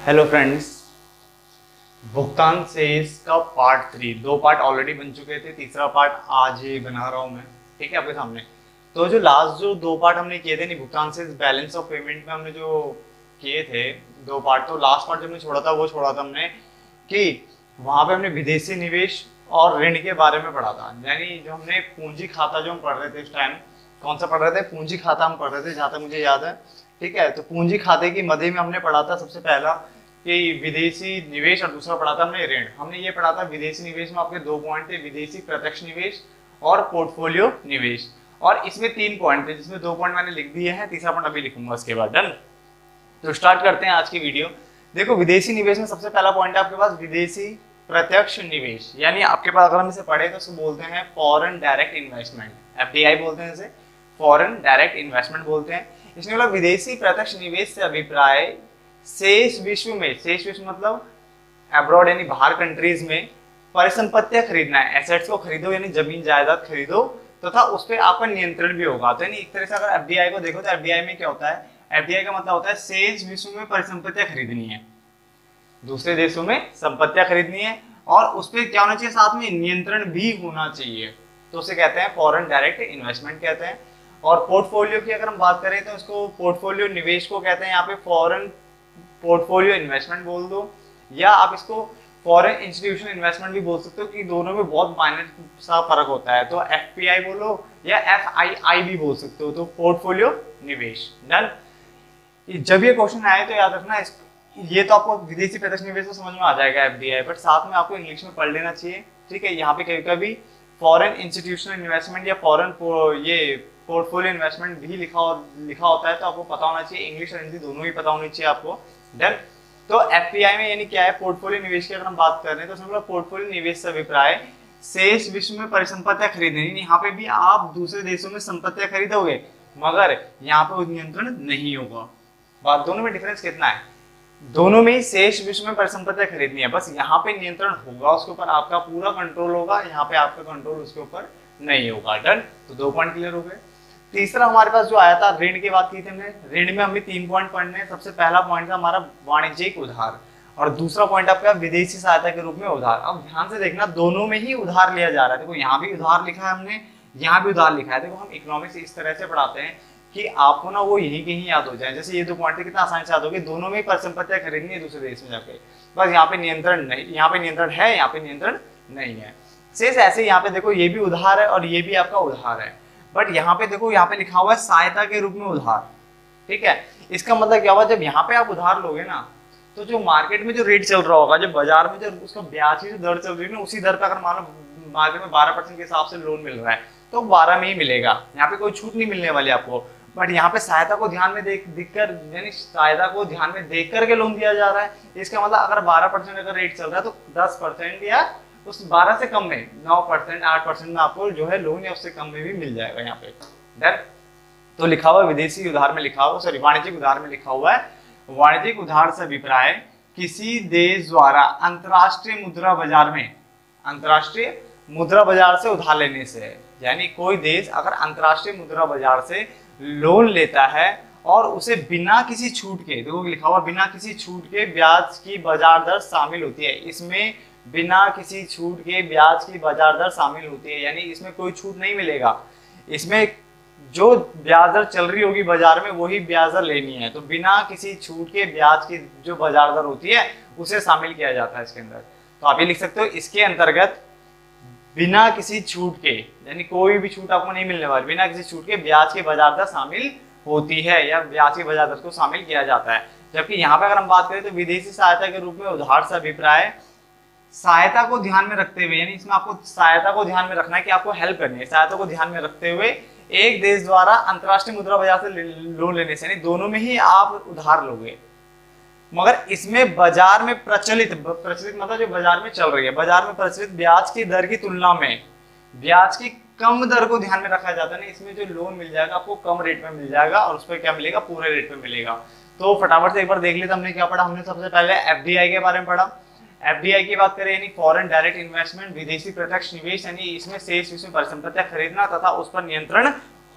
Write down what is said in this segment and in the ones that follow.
Hello friends, भुगतान शेष का पार्ट 3 दो पार्ट ऑलरेडी बन चुके थे। तीसरा पार्ट आज ही बना रहा हूँ मैं, ठीक है, आपके सामने। तो जो लास्ट जो दो पार्ट हमने किए थे नहीं, भुगतान शेष बैलेंस ऑफ पेमेंट में हमने जो किए थे दो पार्ट, तो लास्ट पार्ट जो हमने छोड़ा था वो छोड़ा था हमने कि वहां पे हमने विदेशी निवेश और ऋण के बारे में पढ़ा था। यानी जो हमने पूंजी खाता जो हम पढ़ रहे थे इस टाइम, कौन सा पढ़ रहे थे? पूंजी खाता हम पढ़ रहे थे जहां तक मुझे याद है, ठीक है। तो पूंजी खाते की मध्य में हमने पढ़ा था सबसे पहला कि विदेशी निवेश, और दूसरा पढ़ा था हमने ऋण। हमने ये पढ़ा था विदेशी निवेश में आपके दो पॉइंट थे, विदेशी प्रत्यक्ष निवेश और पोर्टफोलियो निवेश। और इसमें 3 पॉइंट थे जिसमें 2 पॉइंट मैंने लिख दिए हैं, तीसरा पॉइंट अभी लिखूंगा उसके बाद। डन। तो स्टार्ट करते हैं आज की वीडियो। देखो, विदेशी निवेश में सबसे पहला पॉइंट है आपके पास विदेशी प्रत्यक्ष निवेश। यानी आपके पास अगर हम इसे पढ़े तो उसको बोलते हैं फॉरेन डायरेक्ट इन्वेस्टमेंट, एफडीआई बोलते हैं इसे, फॉरेन डायरेक्ट इन्वेस्टमेंट बोलते हैं। इसमें मतलब विदेशी प्रत्यक्ष निवेश से अभिप्राय शेष विश्व में, शेष विश्व मतलब अब्रॉड यानी बाहर कंट्रीज में परिसंपत्तियां खरीदना है, एसेट्स को खरीदो यानी जमीन जायदाद खरीदो, तथा उस पर आपका नियंत्रण भी होगा। तो यानी एक तरह से अगर एफडीआई को देखो तो एफडीआई में क्या होता है? एफडीआई का मतलब होता है शेष विश्व में परिसंपत्तियां खरीदनी है, दूसरे देशों में संपत्तियां खरीदनी है, और उस पर क्या होना चाहिए? साथ में नियंत्रण भी होना चाहिए। तो उसे कहते हैं फॉरेन डायरेक्ट इन्वेस्टमेंट कहते हैं। और पोर्टफोलियो की अगर हम बात करें तो उसको पोर्टफोलियो निवेश को कहते हैं। यहाँ पे फॉरेन पोर्टफोलियो इन्वेस्टमेंट बोल दो, या आप इसको फॉरेन इंस्टीट्यूशनल इन्वेस्टमेंट भी बोल सकते हो, कि दोनों में बहुत माइनर सा फर्क होता है। तो एफपीआई बोलो या एफआईआई भी बोल सकते हो। तो पोर्टफोलियो निवेश। डन। जब ये क्वेश्चन आए तो याद रखना, ये तो आपको विदेशी प्रत्यक्ष निवेश तो समझ में आ जाएगा एफडीआई, बट साथ में आपको इंग्लिश में पढ़ लेना चाहिए, ठीक है। यहाँ पे कभी कभी फॉरेन इंस्टीट्यूशनल इन्वेस्टमेंट या फॉरेन ये पोर्टफोलियो इन्वेस्टमेंट भी लिखा होता है, तो आपको पता होना चाहिए, इंग्लिश और हिंदी दोनों ही पता होनी चाहिए आपको। डन। तो एफपीआई में यानी क्या है? पोर्टफोलियो निवेश की अगर हम बात कर रहे हैं तो उसमें पोर्टफोलियो निवेश से अभिप्राय शेष विश्व में परिसंपत्तियां खरीदनी। यहाँ पे भी आप दूसरे देशों में संपत्तियां खरीदोगे, मगर यहाँ पे नियंत्रण नहीं होगा। बात दोनों में डिफरेंस कितना है? दोनों में ही शेष विश्व में परिसंपत्तियां खरीदनी है, बस यहाँ पे नियंत्रण होगा, उसके ऊपर आपका पूरा कंट्रोल होगा, यहाँ पे आपका कंट्रोल उसके ऊपर नहीं होगा। डन। तो 2 पॉइंट क्लियर हो गए। तीसरा हमारे पास जो आया था, ऋण की बात की थी हमने। ऋण में हमें 3 पॉइंट पढ़ने हैं। सबसे पहला पॉइंट था हमारा वाणिज्यिक उधार, और दूसरा पॉइंट आपका विदेशी सहायता के रूप में उधार। अब ध्यान से देखना, दोनों में ही उधार लिया जा रहा है। देखो, यहाँ भी उधार लिखा है हमने, यहाँ भी उधार लिखा है। देखो, हम इकोनॉमिक्स इस तरह से पढ़ाते हैं कि आपको ना वो यहीं कहीं याद हो जाए। जैसे ये 2 पॉइंट कितना आसानी से याद होगी, दोनों में ही परिसंपत्तियां खरीदनी है दूसरे देश में जाके, बस यहाँ पे नियंत्रण नहीं, यहाँ पे नियंत्रण है, यहाँ पे नियंत्रण नहीं है। शेष ऐसे यहाँ पे देखो, ये भी उधार है और ये भी आपका उधार है, बट यहाँ पे देखो, यहाँ पे लिखा हुआ है सहायता के रूप में उधार, ठीक है। इसका मतलब क्या हुआ? जब यहाँ पे आप उधार लोगे ना, तो जो मार्केट में जो रेट चल रहा होगा, जो बाजार में जो उसका ब्याज की जो दर चल रही है ना, उसी दर पर अगर मान लो मार्केट में 12% के हिसाब से लोन मिल रहा है, तो 12 में ही मिलेगा, यहाँ पे कोई छूट नहीं मिलने वाली आपको। बट यहाँ पे सहायता को ध्यान में देखकर, यानी सहायता को ध्यान में देख करके लोन दिया जा रहा है। इसका मतलब अगर 12% अगर रेट चल रहा है तो 10% या उस 12 से कम में 9%, 8% में आपको जो है लोन या उससे कम में भी मिल जाएगा यहाँ पे। डन। तो लिखा हुआ विदेशी उधार में लिखा हुआ, सॉरी वाणिज्यिक उधार में लिखा हुआ है, वाणिज्यिक उधार से अभिप्राय किसी देश द्वारा अंतरराष्ट्रीय मुद्रा बाजार में, अंतरराष्ट्रीय मुद्रा बाजार से उधार लेने से। यानी कोई देश अगर अंतरराष्ट्रीय मुद्रा बाजार से लोन लेता है और उसे बिना किसी छूट के, देखो लिखा हुआ बिना किसी छूट के ब्याज की बाजार दर शामिल होती है, इसमें बिना किसी छूट के ब्याज की बाजार दर शामिल होती है। यानी इसमें कोई छूट नहीं मिलेगा, इसमें जो ब्याज दर चल रही होगी बाजार में वही ब्याज दर लेनी है। तो बिना किसी छूट के ब्याज की जो बाजार दर होती है उसे शामिल किया जाता है इसके अंदर। तो आप ये लिख सकते हो, इसके अंतर्गत बिना किसी छूट के, यानी कोई भी छूट आपको नहीं मिलने वाली, बिना किसी छूट के ब्याज की बाजार दर शामिल होती है, या ब्याज की बाजार दर को शामिल किया जाता है। जबकि यहाँ पे अगर हम बात करें तो विदेशी सहायता के रूप में उधार से अभिप्राय सहायता को ध्यान में रखते हुए, यानी इसमें आपको सहायता को ध्यान में रखना है कि आपको हेल्प करनी है, सहायता को ध्यान में रखते हुए एक देश द्वारा अंतरराष्ट्रीय मुद्रा बाजार से लोन लेने से, यानी दोनों में ही आप उधार लोगे, मगर इसमें बाजार में प्रचलित मतलब जो बाजार में चल रही है, बाजार में प्रचलित ब्याज की दर की तुलना में ब्याज की कम दर को ध्यान में रखा जाता है ना। इसमें जो लोन मिल जाएगा आपको कम रेट में मिल जाएगा, और उस पर क्या मिलेगा? पूरे रेट पे मिलेगा। तो फटाफट से एक बार देख लेते हमने क्या पढ़ा। हमने सबसे पहले एफडीआई के बारे में पढ़ा। एफडीआई की बात करें यानी फॉरेन डायरेक्ट इन्वेस्टमेंट, विदेशी प्रत्यक्ष निवेश, यानी इसमें शेष विश्व में परिसंपत्तियां खरीदना तथा उस पर नियंत्रण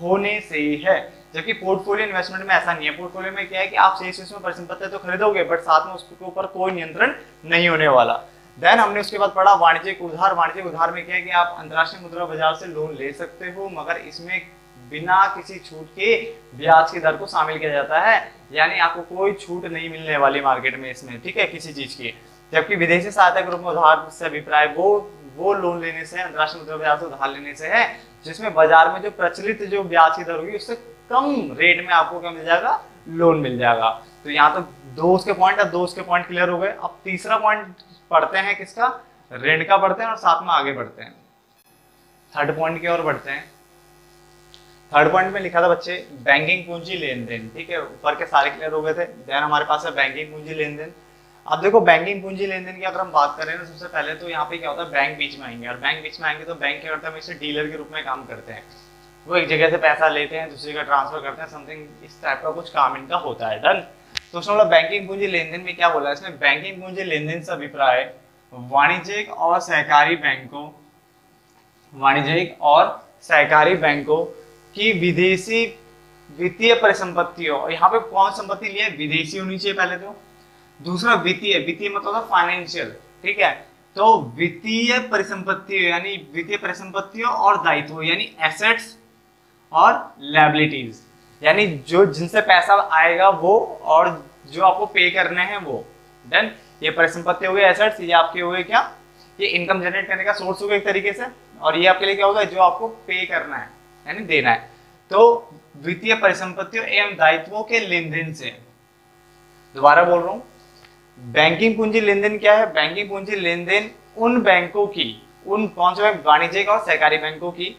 होने से है। जबकि पोर्टफोलियो इन्वेस्टमेंट में ऐसा नहीं है। पोर्टफोलियो में क्या है कि आप शेष में परिसंपत्ति तो खरीदोगे बट साथ में उसके ऊपर कोई नियंत्रण नहीं होने वाला। देन हमने उसके बाद पढ़ा वाणिज्यिक उधार। वाणिज्यिक उधार में क्या है कि आप अंतरराष्ट्रीय मुद्रा बाजार से लोन ले सकते हो, मगर इसमें बिना किसी छूट के ब्याज की दर को शामिल किया जाता है, यानी आपको कोई छूट नहीं मिलने वाली मार्केट में इसमें, ठीक है, किसी चीज की। जबकि विदेशी सहायता के रूप में उधार से अभिप्राय वो लोन लेने से, अंतरराष्ट्रीय मुद्रा बाजार से उधार लेने से है जिसमें बाजार में जो प्रचलित जो ब्याज की दर होगी उससे कम रेट में आपको क्या मिल जाएगा, लोन मिल जाएगा। तो यहाँ तो दो उसके पॉइंट क्लियर हो गए। अब तीसरा पॉइंट पढ़ते हैं किसका, ऋण का पढ़ते हैं और साथ में आगे बढ़ते हैं, थर्ड पॉइंट की ओर बढ़ते हैं। थर्ड पॉइंट में लिखा था बच्चे बैंकिंग पूंजी लेन देन, ठीक है, ऊपर के सारे क्लियर हो गए थे। देन हमारे पास है बैंकिंग पूंजी लेन देन। अब देखो बैंकिंग पूंजी लेन देन की अगर हम बात करें ना, सबसे पहले तो यहाँ पे क्या होता है, बैंक बीच में आएंगे, और बैंक बीच में आएंगे तो बैंक क्या करता है, हमेशा डीलर के रूप में काम करते हैं। वो एक जगह से पैसा लेते हैं दूसरी जगह ट्रांसफर करते हैं, समथिंग इस टाइप का कुछ काम इनका होता है। डन। तो उसने बोला बैंकिंग पूंजी लेन देन में क्या बोला इसमें, बैंकिंग पूंजी लेन देन से अभिप्राय वाणिज्यिक और सहकारी बैंकों की विदेशी वित्तीय परिसंपत्तियों, और यहाँ पे कौन संपत्ति लिया है, विदेशी होनी चाहिए पहले तो। दूसरा वित्तीय मतलब होता फाइनेंशियल, ठीक है। तो वित्तीय परिसंपत्तियों यानी वित्तीय परिसंपत्तियों और दायित्व यानी एसेट्स और लायबिलिटीज, यानी जो जिनसे पैसा आएगा वो और जो आपको पे करने हैं वो। देन ये परिसंपत्ति हो गए, एसेट्स, ये आपके हो गए क्या, ये इनकम जनरेट करने का सोर्स हो गया एक तरीके से, और ये आपके लिए क्या होगा, जो आपको पे करना है यानी देना है। तो वित्तीय परिसंपत्तियों एवं दायित्वों के लेन देन से, दोबारा बोल रहा हूं, बैंकिंग पूंजी लेन देन क्या है, बैंकिंग पूंजी लेन देन उन बैंकों की, उन कौन से बैंक, वाणिज्यिक और सहकारी बैंकों की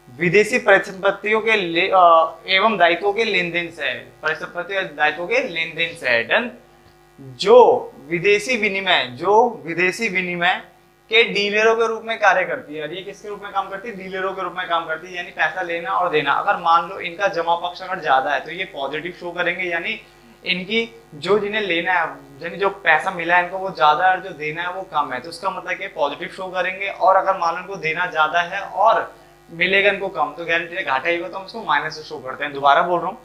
विदेशी परिसंपत्तियों के एवं दायित्वों के लेन देन से है, परिसंपत्ति और दायित्वों के लेन देन से है। डन। जो विदेशी विनिमय के डीलरों के रूप में कार्य करती है, और ये किसके रूप में काम करती है, डीलरों के रूप में काम करती है, यानी पैसा लेना और देना। अगर मान लो इनका जमा पक्ष अगर ज्यादा है तो ये पॉजिटिव शो करेंगे, यानी इनकी जो जिन्हें लेना है, यानी जो पैसा मिला है इनको वो ज्यादा है और जो देना है वो कम है, तो उसका मतलब कि पॉजिटिव शो करेंगे। और अगर मान लो इनको देना ज्यादा है और मिलेगा इनको कम, तो गारंटी घाटा ही होगा, तो हम उसको माइनस से शो करते हैं। दोबारा बोल रहा हूँ,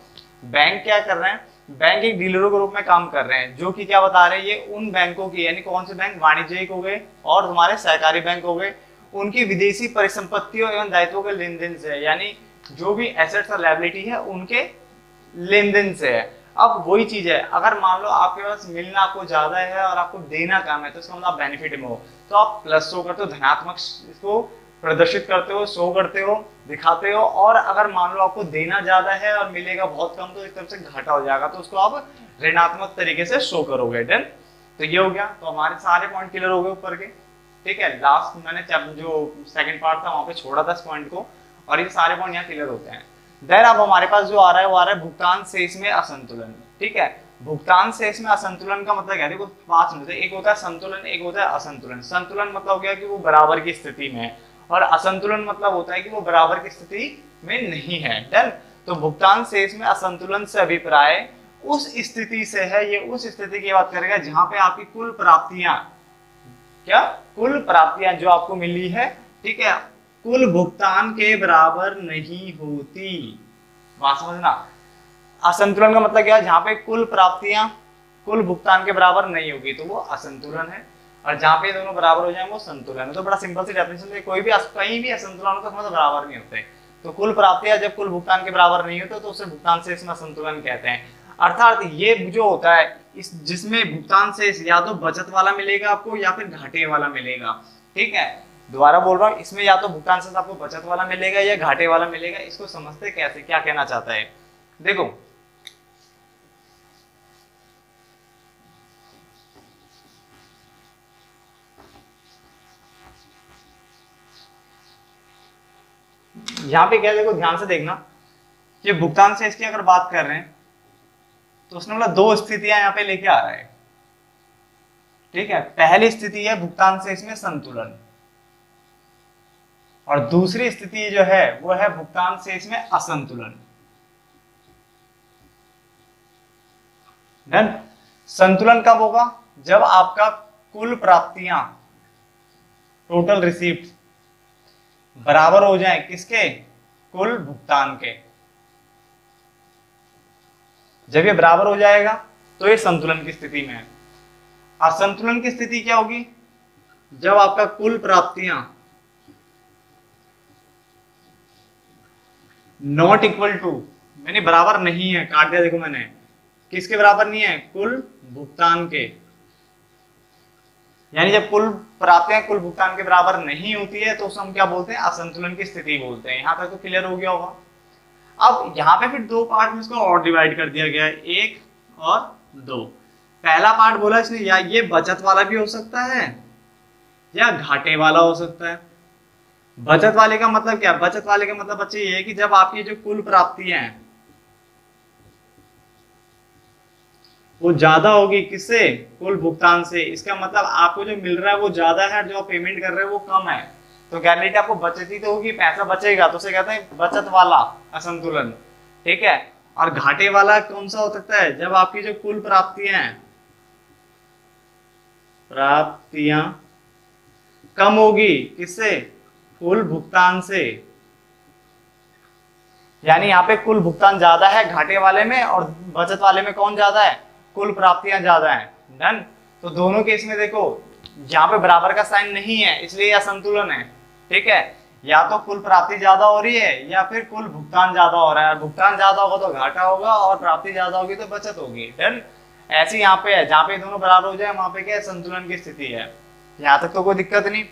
बैंक क्या कर रहे हैं, बैंक एक डीलरों के रूप में काम कर रहे हैं, जो कि क्या बता रहे हैं, ये उन बैंकों की, यानी कौन से बैंक, वाणिज्यिक हो गए और हमारे सहकारी बैंक हो गए, उनकी विदेशी परिसंपत्तियों एवं दायित्वों के लेन देन से है, यानी जो भी एसेट्स और लायबिलिटी है उनके लेन देन से है। अब वही चीज है, अगर मान लो आपके पास मिलना आपको ज्यादा है और आपको देना कम है, तो इसका मतलब बेनिफिट में हो, तो आप प्लस शो करते हो, धनात्मक इसको प्रदर्शित करते हो, शो करते हो, दिखाते हो। और अगर मान लो आपको देना ज्यादा है और मिलेगा बहुत कम, तो एकदम से घाटा हो जाएगा, तो उसको आप ऋणात्मक तरीके से शो करोगे। डन। तो ये हो गया, तो हमारे सारे पॉइंट क्लियर हो गए ऊपर के, ठीक है। लास्ट मैंने जो सेकंड पार्ट था वहां पे छोड़ा था इस पॉइंट को, और ये सारे पॉइंट यहाँ क्लियर होते हैं। देन अब हमारे पास जो आ रहा है वो आ रहा है भुगतान शेष में असंतुलन, ठीक है। भुगतान शेष में असंतुलन का मतलब क्या है, देखो पांच मिनट, एक होता है संतुलन, एक होता है असंतुलन। संतुलन मतलब हो गया कि वो बराबर की स्थिति में है, और असंतुलन मतलब होता है कि वो बराबर की स्थिति में नहीं है। डन। तो भुगतान शेष में असंतुलन से अभिप्राय उस स्थिति से है, ये उस स्थिति की बात करेगा जहां पे आपकी कुल प्राप्तियां जो आपको मिली है, ठीक है, कुल भुगतान के बराबर नहीं होती। बात समझना, असंतुलन का मतलब क्या है, जहां पे कुल प्राप्तियां कुल भुगतान के बराबर नहीं होगी तो वो असंतुलन है, और जहां पे दोनों बराबर हो जाए वो संतुलन है। तो बड़ा सिंपल सी डेफिनेशन है, कोई भी कहीं भी असंतुलन हो तो मतलब बराबर नहीं होते। तो कुल प्राप्तियां जब कुल भुगतान के बराबर नहीं होते तो उसे भुगतान शेष में असंतुलन कहते हैं। अर्थात ये जो होता है इस जिसमें भुगतान शेष या तो बचत वाला मिलेगा आपको या फिर घाटे वाला मिलेगा, ठीक है। दोबारा बोल रहा हूँ, इसमें या तो भुगतान शेष आपको बचत वाला मिलेगा या घाटे वाला मिलेगा। इसको समझते कैसे, क्या कहना चाहता है, देखो यहाँ पे क्या, देखो ध्यान से देखना, ये भुगतान शेष की अगर बात कर रहे हैं तो उसने बोला दो स्थितियां यहाँ पे लेके आ रहा है, ठीक है। पहली स्थिति है भुगतान शेष में संतुलन, और दूसरी स्थिति जो है वो है भुगतान शेष में असंतुलन। डन। संतुलन कब होगा, जब आपका कुल प्राप्तियां, टोटल रिसीप्ट बराबर हो जाए किसके, कुल भुगतान के। जब ये बराबर हो जाएगा तो ये संतुलन की स्थिति में है। असंतुलन की स्थिति क्या होगी? जब आपका कुल प्राप्तियां नॉट इक्वल टू, मैंने बराबर नहीं है, काट दिया देखो मैंने, किसके बराबर नहीं है? कुल भुगतान के। यानी जब कुल प्राप्तियां कुल भुगतान के बराबर नहीं होती है तो उसे हम क्या बोलते हैं? असंतुलन की स्थिति बोलते हैं। यहां तक तो क्लियर हो गया होगा। अब यहाँ पे फिर दो पार्ट में इसको और डिवाइड कर दिया गया है, 1 और 2। पहला पार्ट बोला इसने या ये बचत वाला भी हो सकता है या घाटे वाला हो सकता है। बचत वाले का मतलब क्या? बचत वाले का मतलब बच्चे ये है कि जब आपकी जो कुल प्राप्तियां हैं वो ज्यादा होगी किससे? कुल भुगतान से। इसका मतलब आपको जो मिल रहा है वो ज्यादा है, जो आप पेमेंट कर रहे हैं वो कम है, तो गारंटी आपको बचत ही तो होगी, पैसा बचेगा, तो उसे कहते हैं बचत वाला असंतुलन। ठीक है। और घाटे वाला कौन सा हो सकता है? जब आपकी जो कुल प्राप्तियां कम होगी किससे? कुल भुगतान से। यानी यहाँ पे कुल भुगतान ज्यादा है घाटे वाले में, और बचत वाले में कौन ज्यादा है? कुल प्राप्तियां ज्यादा है। डन। तो दोनों केस में देखो यहाँ पे बराबर का साइन नहीं है, इसलिए असंतुलन है। ठीक है। या तो कुल प्राप्ति ज्यादा हो रही है या फिर कुल भुगतान ज्यादा हो रहा है। भुगतान ज्यादा होगा तो घाटा होगा और प्राप्ति ज्यादा होगी तो बचत होगी। डन। ऐसे यहाँ पे है, जहाँ पे दोनों बराबर हो जाए वहां पे क्या है? संतुलन की स्थिति है। यहाँ तक तो कोई दिक्कत नहीं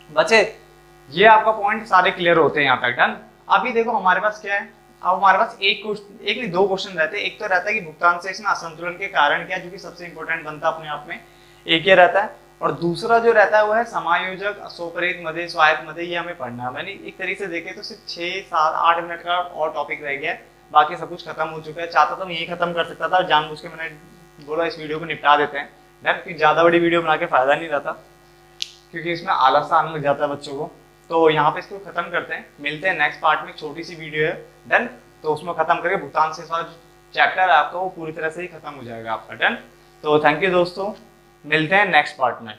बचे। ये आपका पॉइंट सारे क्लियर होते हैं यहाँ तक। डन। अभी देखो हमारे पास क्या है, अब हमारे पास एक नहीं दो क्वेश्चन रहते हैं। एक तो रहता है कि भुगतान से इसमें असंतुलन के कारण क्या है, जो कि सबसे इंपॉर्टेंट बनता है अपने आप में, एक ये रहता है। और दूसरा जो रहता है वो है समायोजक, स्वप्रेत मध्य, स्वायत्त मध्य, ये हमें पढ़ना है। मैंने एक तरीके से देखे तो सिर्फ 6, 7, 8 मिनट का और टॉपिक रह गया है, बाकी सब कुछ खत्म हो चुका है। चाहता तो मैं यही खत्म कर सकता था, जानबूझ के मैंने बोला इस वीडियो को निपटा देते हैं। क्योंकि ज्यादा बड़ी वीडियो बना के फायदा नहीं रहता, क्योंकि इसमें आलस सा आने लग जाता है बच्चों को। तो यहाँ पे इसको खत्म करते हैं, मिलते हैं नेक्स्ट पार्ट में। छोटी सी वीडियो है। डन। तो उसमें खत्म करके भुगतान से वाला चैप्टर है आपका वो पूरी तरह से ही खत्म हो जाएगा आपका। डन। तो थैंक यू दोस्तों, मिलते हैं नेक्स्ट पार्ट में।